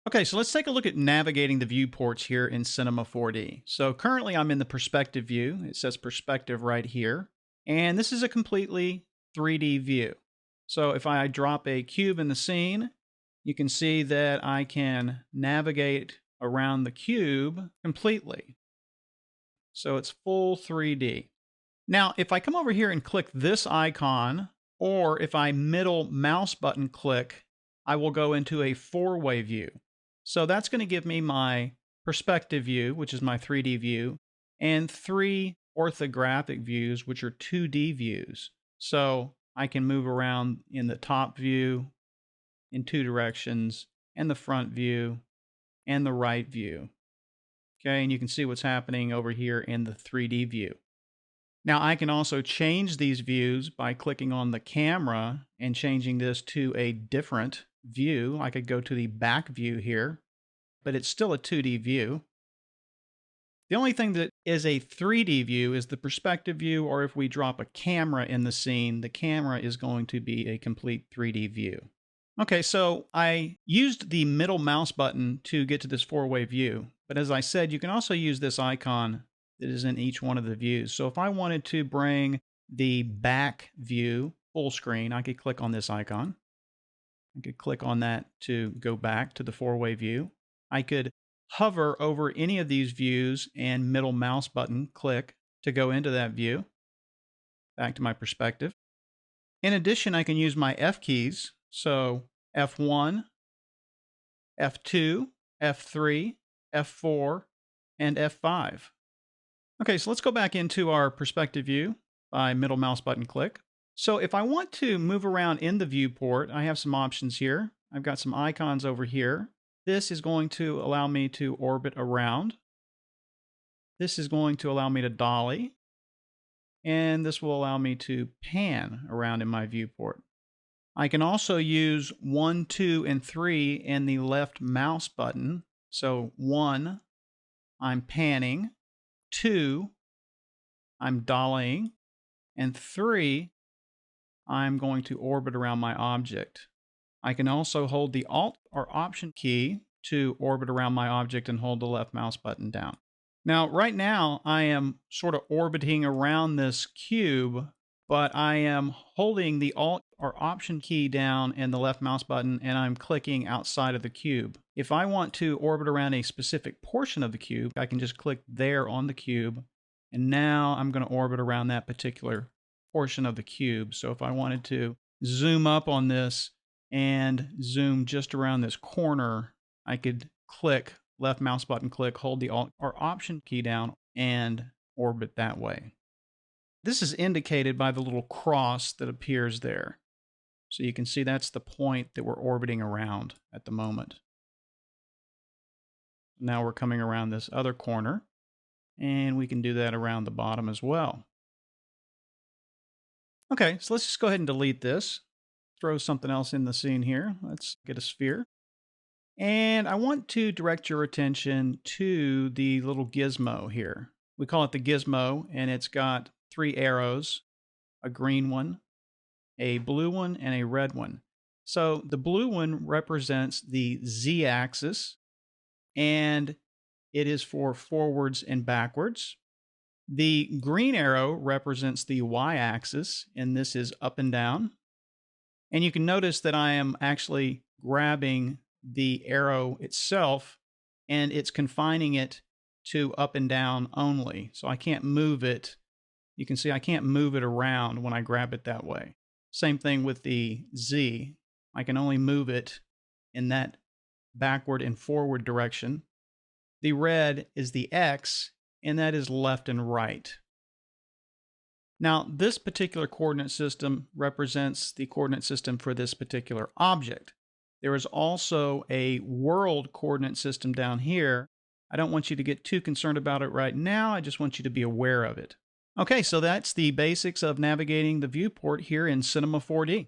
Okay, so let's take a look at navigating the viewports here in Cinema 4D. So currently I'm in the perspective view. It says perspective right here. And this is a completely 3D view. So if I drop a cube in the scene, you can see that I can navigate around the cube completely. So it's full 3D. Now, if I come over here and click this icon, or if I middle mouse button click, I will go into a four-way view. So that's going to give me my perspective view, which is my 3D view, and three orthographic views, which are 2D views. So I can move around in the top view in two directions, and the front view, and the right view. Okay, and you can see what's happening over here in the 3D view. Now I can also change these views by clicking on the camera and changing this to a different view. I could go to the back view here, but it's still a 2D view. The only thing that is a 3D view is the perspective view, or if we drop a camera in the scene, the camera is going to be a complete 3D view. Okay, so I used the middle mouse button to get to this four-way view, but as I said, you can also use this icon that is in each one of the views. So if I wanted to bring the back view full screen, I could click on this icon. I could click on that to go back to the four-way view. I could hover over any of these views and middle mouse button click to go into that view. Back to my perspective. In addition, I can use my F keys. So F1, F2, F3, F4, and F5. Okay, so let's go back into our perspective view by middle mouse button click. So if I want to move around in the viewport, I have some options here. I've got some icons over here. This is going to allow me to orbit around. This is going to allow me to dolly. And this will allow me to pan around in my viewport. I can also use 1, 2, and 3 in the left mouse button. So 1, I'm panning. 2, I'm dollying. And 3, I'm going to orbit around my object. I can also hold the Alt or Option key to orbit around my object and hold the left mouse button down. Now, right now, I am sort of orbiting around this cube, but I am holding the Alt or Option key down and the left mouse button, and I'm clicking outside of the cube. If I want to orbit around a specific portion of the cube, I can just click there on the cube, and now I'm going to orbit around that particular portion of the cube. So if I wanted to zoom up on this and zoom just around this corner, I could click left mouse button click, hold the Alt or Option key down, and orbit that way. This is indicated by the little cross that appears there. So you can see that's the point that we're orbiting around at the moment. Now we're coming around this other corner, and we can do that around the bottom as well. Okay, so let's just go ahead and delete this. Throw something else in the scene here. Let's get a sphere. And I want to direct your attention to the little gizmo here. We call it the gizmo, and it's got 3 arrows, a green one, a blue one, and a red one. So the blue one represents the Z-axis, and it is for forwards and backwards. The green arrow represents the Y-axis, and this is up and down. And you can notice that I am actually grabbing the arrow itself, and it's confining it to up and down only. So I can't move it. You can see I can't move it around when I grab it that way. Same thing with the Z. I can only move it in that backward and forward direction. The red is the X, and that is left and right. Now, this particular coordinate system represents the coordinate system for this particular object. There is also a world coordinate system down here. I don't want you to get too concerned about it right now. I just want you to be aware of it. Okay, so that's the basics of navigating the viewport here in Cinema 4D.